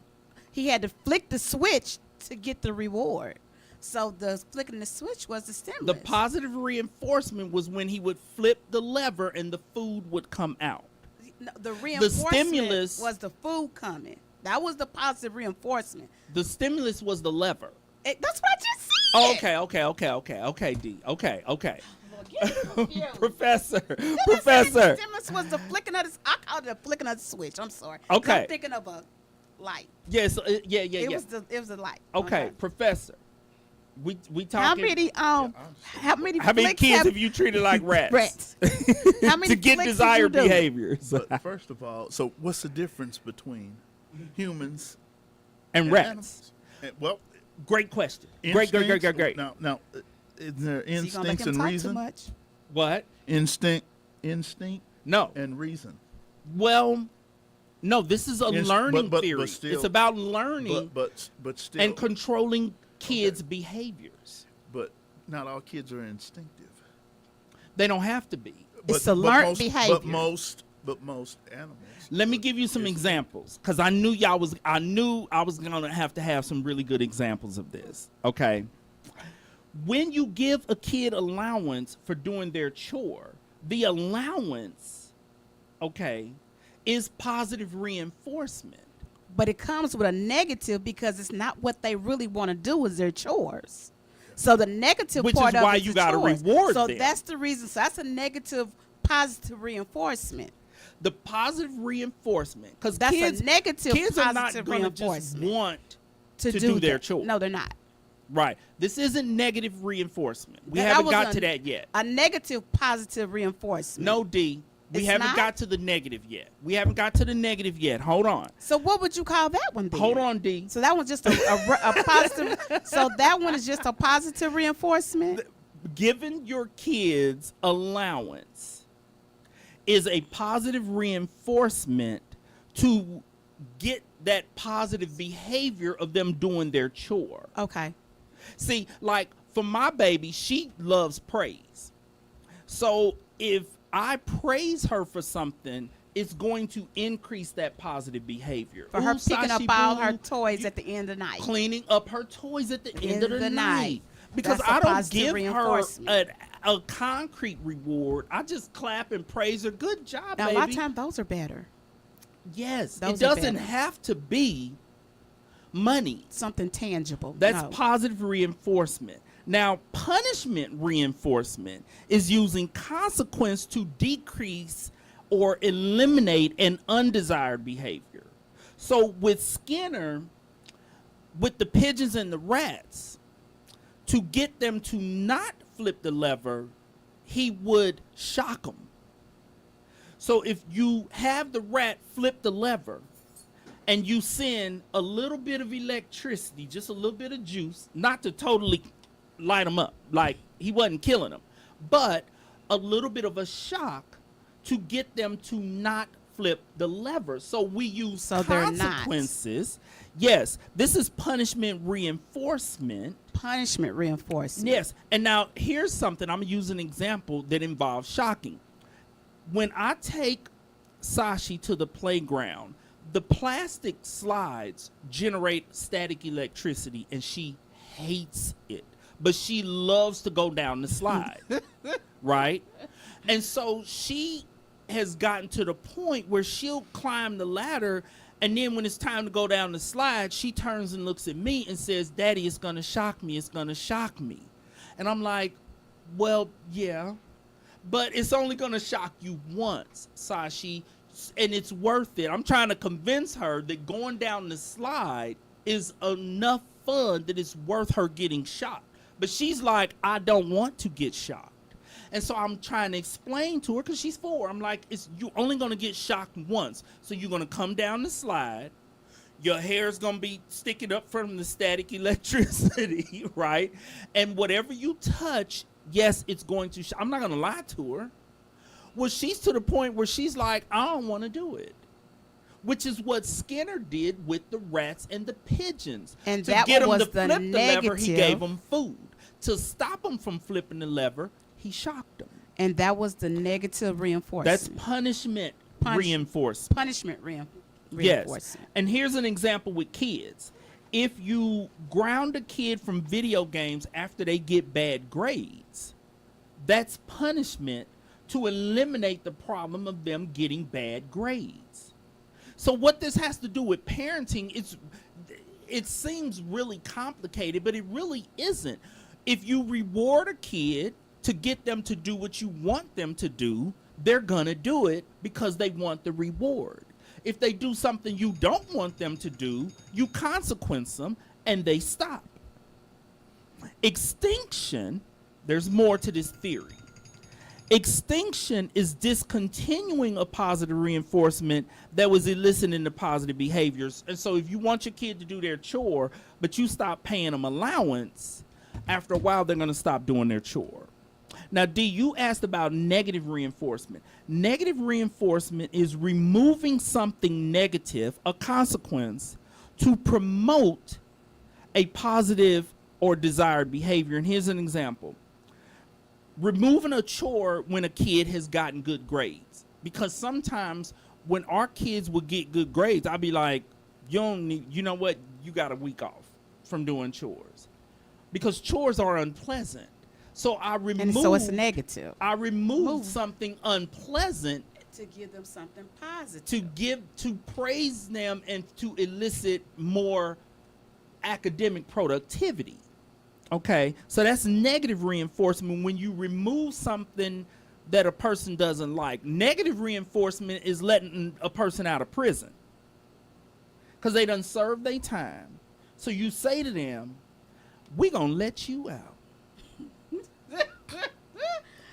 he had to flick the switch to get the reward. So the flicking the switch was the stimulus. The positive reinforcement was when he would flip the lever and the food would come out. No, the reinforcement stimulus was the food coming. That was the positive reinforcement. The stimulus was the lever. That's what I just said. Oh, okay, D. Okay. Professor. The stimulus was the flicking of the, I call it the flicking of the switch. I'm sorry. Okay. I'm thinking of a light. Yes, yeah. It was a light. Okay, Professor. We talking. How many kids have you treated like rats? How many to get flicks desired did you do? behaviors. But first of all, so what's the difference between humans and rats? animals? Well, great question. instincts- Great. Now, is there So you gonna make instincts him and talk reason? too much? What? Instinct No. and reason. Well, no. This is a learning but theory. still- It's about learning But still, and controlling kids' behaviors. but not all kids are instinctive. They don't have to be. It's a learned most, behavior. But most animals. Let me give you some examples, because I knew I was gonna have to have some really good examples of this. Okay. When you give a kid allowance for doing their chore, the allowance, okay, is positive reinforcement. But it comes with a negative because it's not what they really want to do is their chores. So the negative Which part is of why it is you the gotta chores. reward So them. that's the reason. So that's a negative, positive reinforcement. The positive reinforcement, because That's kids, a negative, kids are not positive going to just reinforcement want to do their chores. No, they're not. Right. This isn't negative reinforcement. We That haven't was got to that yet. A negative, positive reinforcement. No, D. We It's haven't not? got to the negative yet. Hold on. So what would you call that one then? Hold on, D. So that one's just a positive. So that one is just a positive reinforcement. Giving your kids allowance is a positive reinforcement to get that positive behavior of them doing their chore. Okay. See, like for my baby, she loves praise. So if I praise her for something, it's going to increase that positive behavior. For her Ooh, picking up Sashi all boo, her toys you at the end of the night. cleaning up her toys at the end of the night. Because That's a I don't positive give her reinforcement. a concrete reward. I just clap and praise her. Good job, Now, baby. a lot of times those are better. Yes, Those it are doesn't better. have to be money. Something tangible. That's No. positive reinforcement. Now, punishment reinforcement is using consequence to decrease or eliminate an undesired behavior. So with Skinner, with the pigeons and the rats, to get them to not flip the lever, he would shock them. So if you have the rat flip the lever and you send a little bit of electricity, just a little bit of juice, not to totally light them up, like he wasn't killing them, but a little bit of a shock to get them to not flip the lever. So we use So they're not. consequences. Yes, this is punishment reinforcement. Punishment reinforcement. Yes, and now here's something. I'm going to use an example that involves shocking. When I take Sashi to the playground, the plastic slides generate static electricity, and she hates it. But she loves to go down the slide, right? And so she has gotten to the point where she'll climb the ladder, and then when it's time to go down the slide, she turns and looks at me and says, "Daddy, it's going to shock me. It's going to shock me." And I'm like, well, yeah, but it's only going to shock you once, Sashi, and it's worth it. I'm trying to convince her that going down the slide is enough fun that it's worth her getting shocked. But she's like, I don't want to get shocked. And so I'm trying to explain to her, because she's 4. I'm like, you're only going to get shocked once. So you're going to come down the slide. Your hair is going to be sticking up from the static electricity, right? And whatever you touch, yes, it's going to shock. I'm not going to lie to her. Well, she's to the point where she's like, I don't want to do it. Which is what Skinner did with the rats and the pigeons. And to that get them was to the flip the lever, he negative. gave them food. To stop them from flipping the lever, he shocked them. And that was the negative reinforcement. That's punishment Punish- reinforcement. punishment reinforcement. Yes. reinforcement. And here's an example with kids. If you ground a kid from video games after they get bad grades, that's punishment to eliminate the problem of them getting bad grades. So what this has to do with parenting, it seems really complicated, but it really isn't. If you reward a kid to get them to do what you want them to do, they're gonna do it because they want the reward. If they do something you don't want them to do, you consequence them and they stop. Extinction, there's more to this theory. Extinction is discontinuing a positive reinforcement that was eliciting the positive behaviors. And so if you want your kid to do their chore, but you stop paying them allowance, after a while they're going to stop doing their chore. Now, D, you asked about negative reinforcement. Negative reinforcement is removing something negative, a consequence, to promote a positive or desired behavior. And here's an example. Removing a chore when a kid has gotten good grades. Because sometimes when our kids will get good grades, I'll be like, you know what? You got a week off from doing chores. Because chores are unpleasant. So I remove. And so it's negative. I remove something unpleasant To give them something positive. to praise them and to elicit more academic productivity. Okay, so that's negative reinforcement when you remove something that a person doesn't like. Negative reinforcement is letting a person out of prison because they done served their time. So you say to them, "We gonna let you out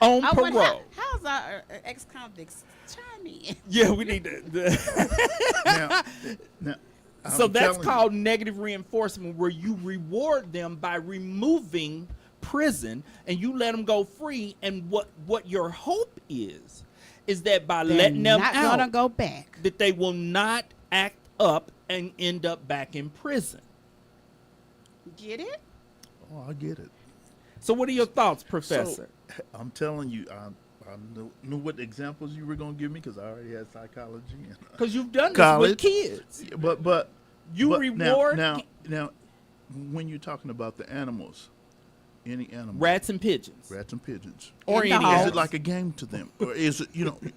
on parole." How's our ex-convicts Chinese? Yeah, we need to. Now, So I'm that's telling called negative reinforcement, where you reward them by removing prison and you let them go free. And what your hope is that by letting them not out, gonna go back. that they will not act up and end up back in prison. Get it? Oh, I get it. So what are your thoughts, Professor? So, I'm telling you, I knew what examples you were going to give me because I already had psychology. Because you've done this College. with kids. But You reward now, when you're talking about the animals, any animal, rats and pigeons. rats and pigeons, Or And any dogs. is animal. it like a game to them, or is it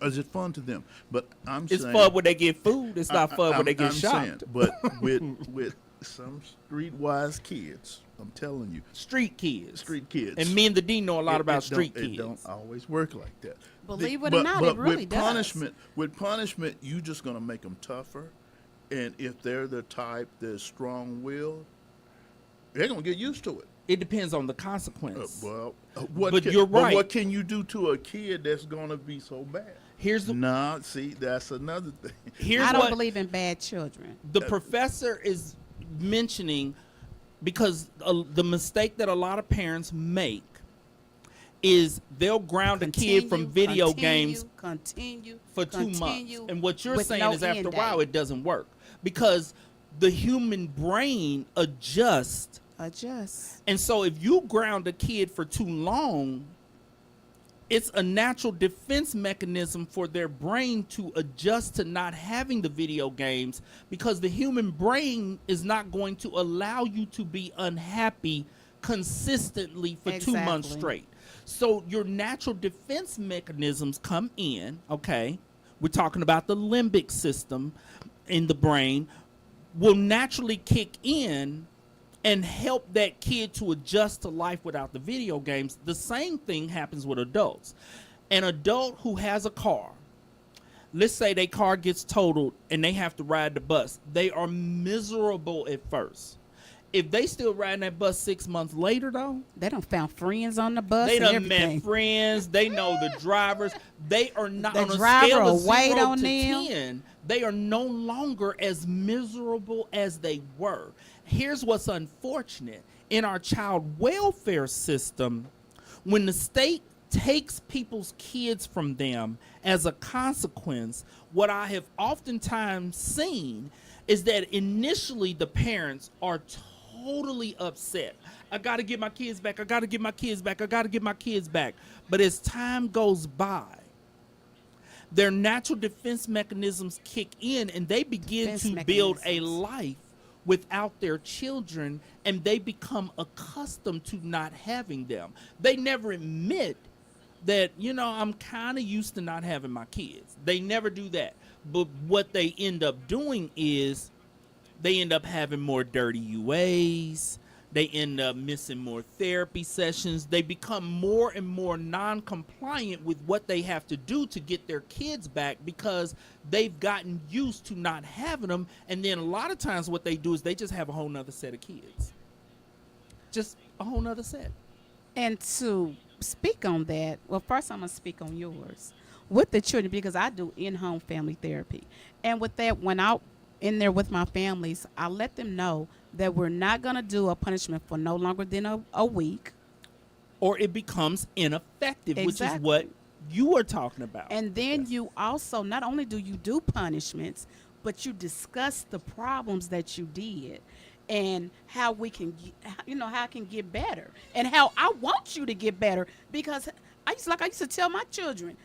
is it fun to them? But I'm It's saying fun when they get food. It's not fun when they get I'm shot. saying, but with some streetwise kids, I'm telling you, Street kids. street kids, And me and the D know a lot about street It kids. don't always work like that. Believe it or not, it really does. With punishment, you just gonna make them tougher, and if they're the type that's strong-willed, they're gonna get used to it. It depends on the consequence. You're right. But what can you do to a kid that's gonna be so bad? Here's the Nah, see, that's another thing. here's I don't what believe in bad children. the professor is mentioning, because the mistake that a lot of parents make is they'll ground a kid from video games for 2 months. And what you're with saying no is after a end while date. it doesn't work because the human brain adjusts. Adjust. And so if you ground a kid for too long, it's a natural defense mechanism for their brain to adjust to not having the video games, because the human brain is not going to allow you to be unhappy consistently for 2 months Exactly. straight. So your natural defense mechanisms come in, okay? We're talking about the limbic system in the brain will naturally kick in and help that kid to adjust to life without the video games. The same thing happens with adults. An adult who has a car, let's say their car gets totaled and they have to ride the bus. They are miserable at first. If they still riding that bus 6 months later, though, They done found friends on the bus. they and done everything. met friends. They know the drivers. They are not The on a driver scale of will wait 0 on to them. 10. They are no longer as miserable as they were. Here's what's unfortunate. In our child welfare system, when the state takes people's kids from them as a consequence, what I have oftentimes seen is that initially the parents are totally upset. I got to get my kids back. I got to get my kids back. I got to get my kids back. But as time goes by, their natural defense mechanisms kick in, and they begin Defense to build a mechanisms. life without their children, and they become accustomed to not having them. They never admit that, I'm kind of used to not having my kids. They never do that. But what they end up doing is they end up having more dirty UAs. They end up missing more therapy sessions. They become more and more non-compliant with what they have to do to get their kids back because they've gotten used to not having them. And then a lot of times what they do is they just have a whole nother set of kids. Just a whole nother set. And to speak on that, well, first I'm going to speak on yours. With the children, because I do in-home family therapy. And with that, when I'm in there with my families, I let them know that we're not going to do a punishment for no longer than a week. Or it becomes ineffective, which is Exactly. what you are talking about. And then you also, not only do you do punishments, but you discuss the problems that you did and how we can, how it can get better and how I want you to get better. Because I used to tell my children,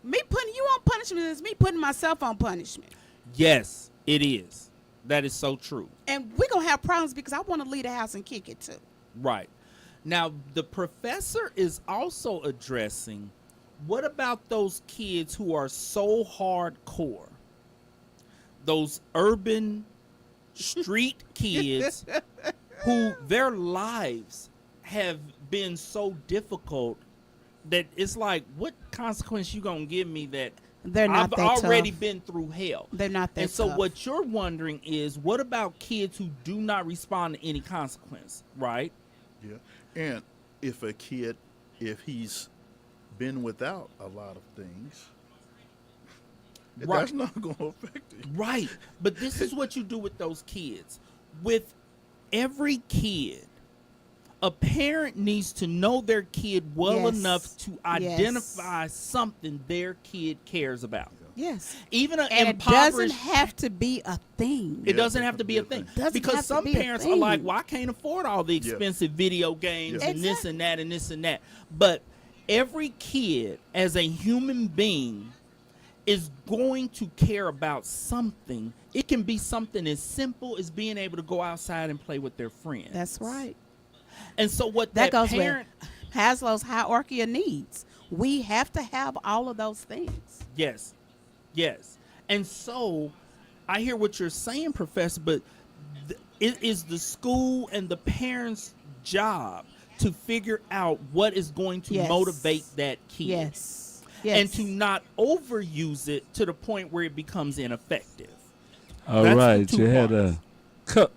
me putting you on punishment is me putting myself on punishment. Yes, it is. That is so true. And we're going to have problems because I want to leave the house and kick it too. Right. Now, the professor is also addressing, what about those kids who are so hardcore? Those urban street kids who their lives have been so difficult that it's like, what consequence you going to give me that They're not I've that already tough. been through hell? They're not that And so tough. what you're wondering is, what about kids who do not respond to any consequence, right? Yeah. And if a kid, if he's been without a lot of things, Right. that's not going to affect him. Right. But this is what you do with those kids. With every kid, a parent needs to know their kid well Yes. enough to Yes. identify something their kid cares about. Yes. Even an And it doesn't impoverished, have to be a thing. it Yeah, doesn't have to be a thing. Doesn't Because have to some be a parents are like, thing. well, I can't afford all the Yeah. expensive video games Yeah. and this and that and this and that. But every kid, as a human being, is going to care about something. It can be something as simple as being able to go outside and play with their friends. That's right. And so what That goes parent, with Haslow's hierarchy of needs. We have to have all of those things. yes, yes. And so I hear what you're saying, Professor, but it is the school and the parents' job to figure out what is going to Yes. motivate that kid. Yes. Yes. And to not overuse it to the point where it becomes ineffective. All That's the right, two you had parts.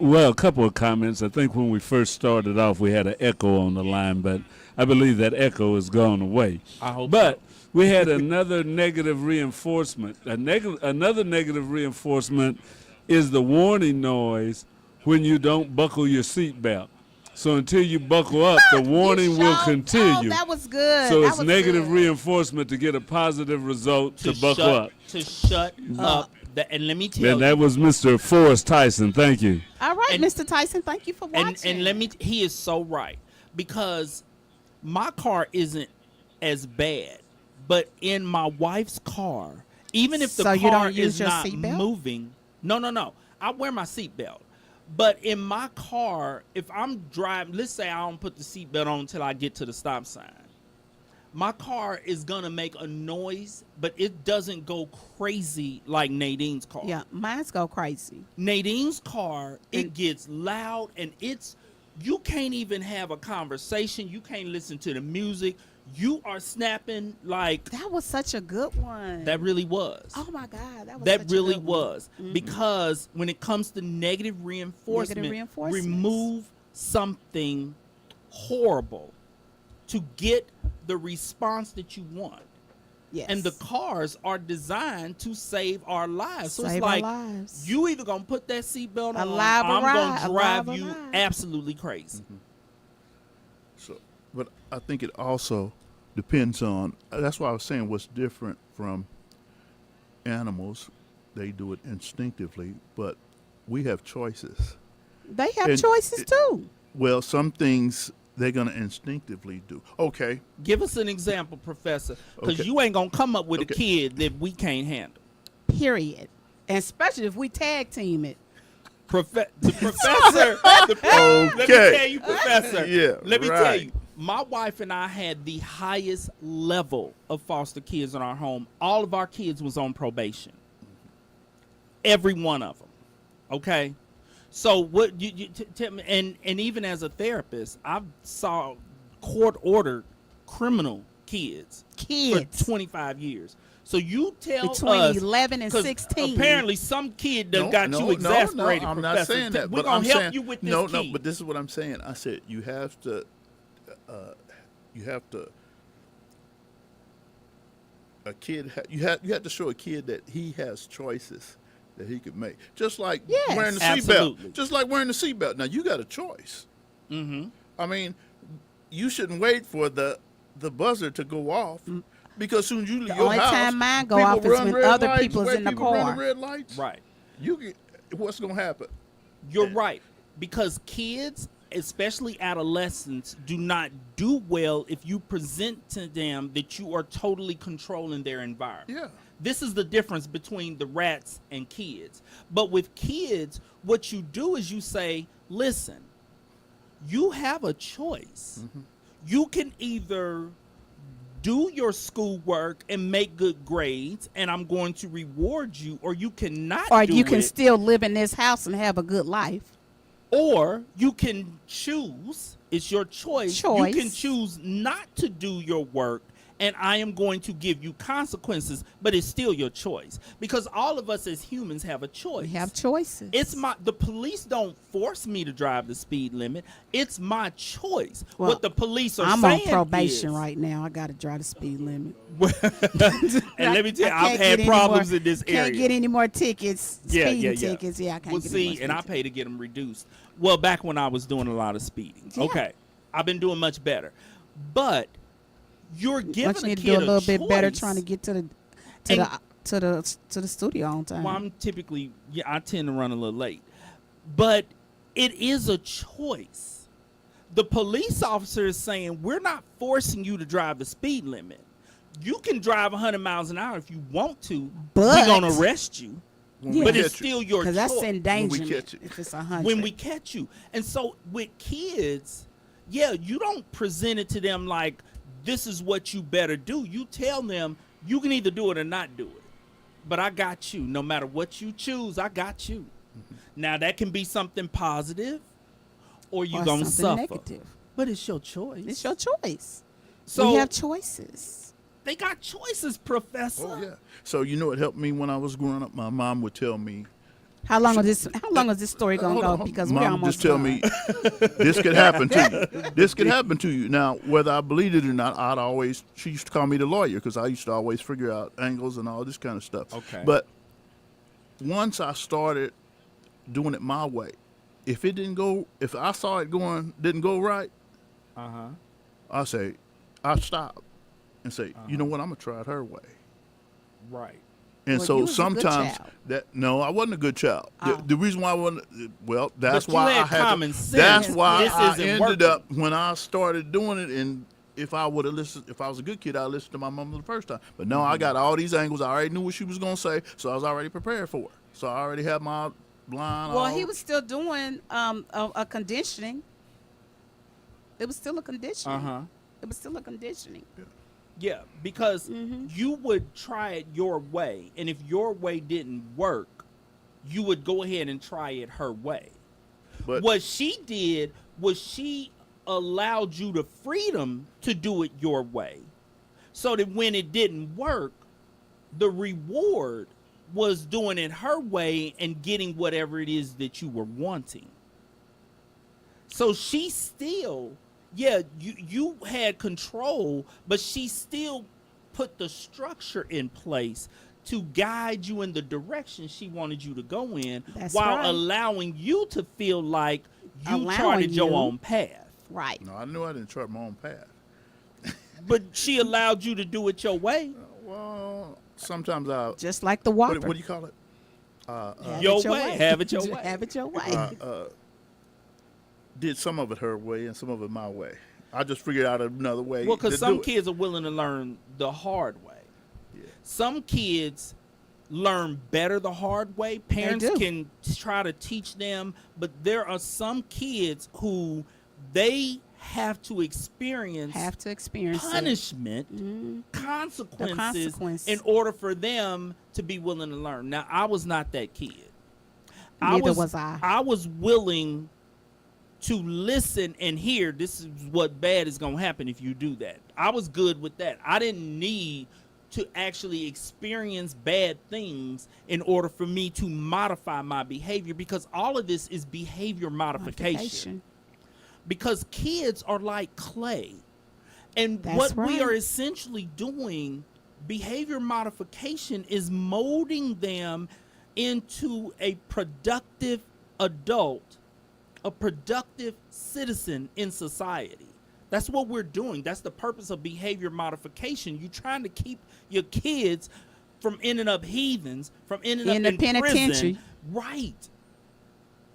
a couple of comments. I think when we first started off, we had an echo on the line, but I believe that echo has gone away. I hope But we had another negative reinforcement. Another negative reinforcement is the warning noise when you don't buckle your seatbelt. So until you buckle up, the warning will continue. Oh, that was good. So That it's was negative good. reinforcement to get a positive result to buckle shut, up. To shut up. And let me tell And you. that was Mr. Forrest Tyson. Thank you. All right, And- Mr. Tyson, thank you for watching. And let me, he is so right. Because my car isn't as bad. But in my wife's car, even if the So you car don't use is your not seatbelt? moving. No. I wear my seatbelt. But in my car, if I'm driving, let's say I don't put the seatbelt on until I get to the stop sign. My car is going to make a noise, but it doesn't go crazy like Nadine's car. Yeah, mine's go crazy. Nadine's car, it gets loud, and you can't even have a conversation. You can't listen to the music. You are snapping like That was such a good one. that really was. Oh my God, that was That such a really good one. was. Because when it comes to negative reinforcement, reinforcements. remove something horrible to get the response that you want. Yes. And the cars are designed to save our lives. So Save it's our like, lives. you either going to put that seatbelt on, Alive or I'm ride, going to drive alive or you ride. absolutely crazy. So, but I think it also depends on. That's why I was saying what's different from animals. They do it instinctively, but we have choices. They have And choices too. Well, some things they're gonna instinctively do. Okay, Give us an example, Professor, because Okay. you ain't gonna come up with Okay. a kid that we can't handle. Period. And especially if we tag team it. The professor. Let me Okay. tell you, Professor. Yeah, Let me tell right. you. My wife and I had the highest level of foster kids in our home. All of our kids was on probation. Every one of them. Okay. So what you tell me? And even as a therapist, I saw court-ordered criminal kids for 25 years. So you tell Between us 11 and 'cause 16. Apparently, some kid that got you exasperated. No, I'm Professor. not saying that. We're but gonna I'm help saying, you with this no, kid. but this is what I'm saying. I said you have to, you have to show a kid that he has choices that he could make. Just like Yes. wearing the Absolutely. seatbelt. Just like wearing the seatbelt. Now you got a choice. Mm-hmm. I mean, you shouldn't wait for the buzzer to go off. Because soon as you leave The your only house, time mine go people off is run when red other lights, people's white in the people run car. red lights. Right. What's gonna happen? You're right. Because kids, especially adolescents, do not do well if you present to them that you are totally controlling their environment. Yeah. This is the difference between the rats and kids. But with kids, what you do is you say, listen, you have a choice. Mm-hmm. You can either do your schoolwork and make good grades, and I'm going to reward you, or you cannot Or do you can it. still live in this house and have a good life. Or you can choose, it's your choice. You can Choice. choose not to do your work, and I am going to give you consequences, but it's still your choice. Because all of us as humans have a choice. We have choices. The police don't force me to drive the speed limit. It's my choice. Well, what the police are I'm saying on probation is, right now. I got to drive the speed limit. and let me tell you, I I've can't had get any problems more- in this area. Can't get any more tickets. Speeding tickets. Yeah, I can't Well, get any more see, and I speeding pay to get them reduced. Well, back when I was doing a lot of speeding. Yeah. Okay, I've been doing much better, but you're giving But you a need to kid do a little bit better choice. trying to get to the studio on time. Well, I tend to run a little late, but it is a choice. The police officer is saying, we're not forcing you to drive the speed limit. You can drive 100 miles an hour if you want to. But- we're going to arrest you. When we But catch it's you. still your choice. Because that's catch endangerment you. if it's 100. when we catch you. And so with kids, yeah, you don't present it to them like this is what you better do. You tell them you can either do it or not do it. But I got you. No matter what you choose, I got you. Mm-hmm. Now that can be something positive or you're Or going to something suffer. negative. But it's your choice. It's your choice. So we have choices. they got choices, Professor. Oh yeah. So you know what helped me when I was growing up? My mom would tell me, How long is this story gonna Hold go? on, Because Mom we're almost just tell done. me this could happen to you. This could happen to you. Now, whether I believed it or not, she used to call me the lawyer because I used to always figure out angles and all this kind of stuff. Okay. But once I started doing it my way, if I saw it didn't go right, Uh-huh. I'd stop and say, you know what, I'm gonna try it her way. Right. And Well, so you was a good sometimes child. I wasn't a good child. Oh. The reason why I wasn't, well, that's But you why had I had common to, sense. that's why This I isn't ended working. up when I started doing it. And if I would have listened, if I was a good kid, I'd listen to my mom the first time. But no, Mm-hmm. I got all these angles. I already knew what she was gonna say, so I was already prepared for it. So I already had my blind. Well, all- he was still doing a conditioning. It was still a conditioning. Uh-huh. It was still a conditioning. Yeah, because you would try it your way, and if your way didn't work, you would go ahead and try it her way. But What she did was she allowed you the freedom to do it your way, so that when it didn't work, the reward was doing it her way and getting whatever it is that you were wanting. So she still, you had control, but she still put the structure in place to guide you in the direction she wanted you to go in, That's while right. allowing you to feel like you Allowing charted your you. own path. Right. no, I knew I didn't chart my own path. But she allowed you to do it your way. Well, sometimes I. Just like the Whopper. What do you call it? Have Your it way. Have it your way. Have it your way. did some of it her way and some of it my way. I just figured out another way. Well, because to some do it. kids are willing to learn the hard way. Yeah. Some kids learn better the hard way. Parents do. can try to teach them, but there are some kids who they have to experience it. punishment, consequences consequence. in order for them to be willing to learn. Now, I was not that kid. Neither was I. I was willing to listen and hear this is what bad is going to happen if you do that. I was good with that. I didn't need to actually experience bad things in order for me to modify my behavior, because all of this is behavior modification. Because kids are like clay. And That's what we right. are essentially doing, behavior modification, is molding them into a productive adult, a productive citizen in society. That's what we're doing. That's the purpose of behavior modification. You're trying to keep your kids from ending up heathens, from ending up In the in penitentiary. prison. Right.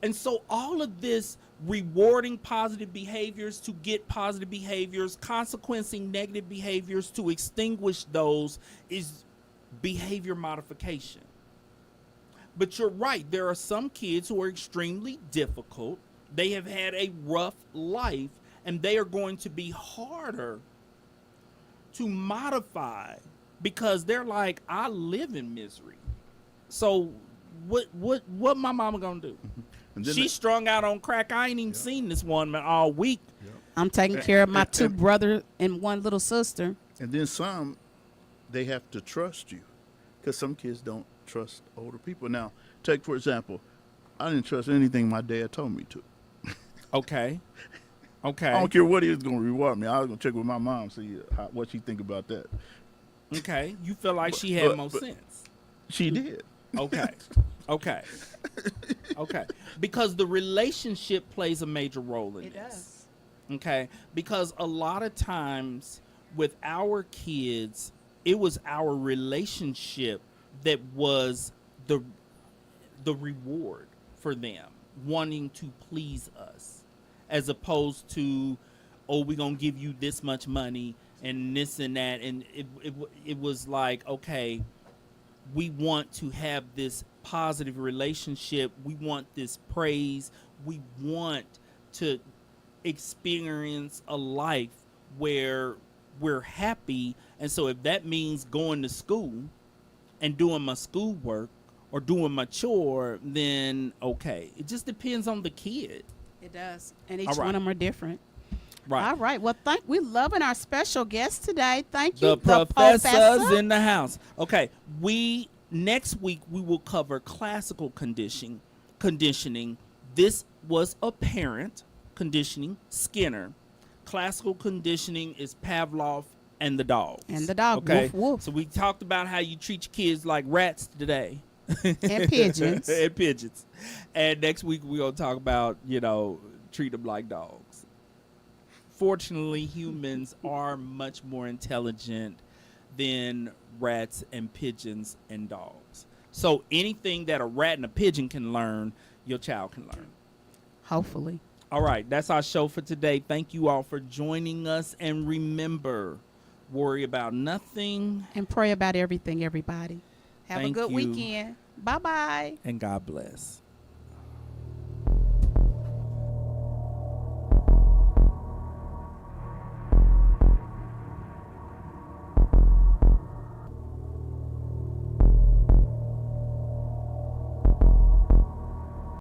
And so all of this rewarding positive behaviors to get positive behaviors, consequencing negative behaviors to extinguish those, is behavior modification. But you're right. There are some kids who are extremely difficult. They have had a rough life, and they are going to be harder to modify because they're like, I live in misery. So what my mama gonna do? And then She's strung out on crack. I ain't even seen this one all week. I'm taking care of my two brothers and one little sister. And then some, they have to trust you, because some kids don't trust older people. Now, take for example, I didn't trust anything my dad told me to. Okay. I don't care what he was going to reward me. I was going to check with my mom, see what she think about that. Okay. You feel like she had more sense. She did. Okay. Okay. Okay. Because the relationship plays a major role in this. Okay. Because a lot of times with our kids, it was our relationship that was the reward for them, wanting to please us, as opposed to, oh, we're going to give you this much money and this and that. And it was like, okay, we want to have this positive relationship. We want this praise. We want to experience a life where we're happy. And so if that means going to school and doing my schoolwork or doing my chore, then okay. It just depends on the kid. It does. And each All right. one of them are different. Right. All right. Well, we're loving our special guest today. Thank you, The professors in the house. Okay. Next week we will cover classical conditioning. This was apparent conditioning, Skinner. Classical conditioning is Pavlov and the dog. And the dog. Okay. Woof, woof. So we talked about how you treat your kids like rats today. And pigeons. And pigeons. And next week we're going to talk about, treat them like dogs. Fortunately, humans are much more intelligent than rats and pigeons and dogs. So anything that a rat and a pigeon can learn, your child can learn. Hopefully. All right, that's our show for today. Thank you all for joining us. And remember, worry about nothing. And pray about everything, everybody. Have Thank a good you. weekend. Bye-bye. And God bless.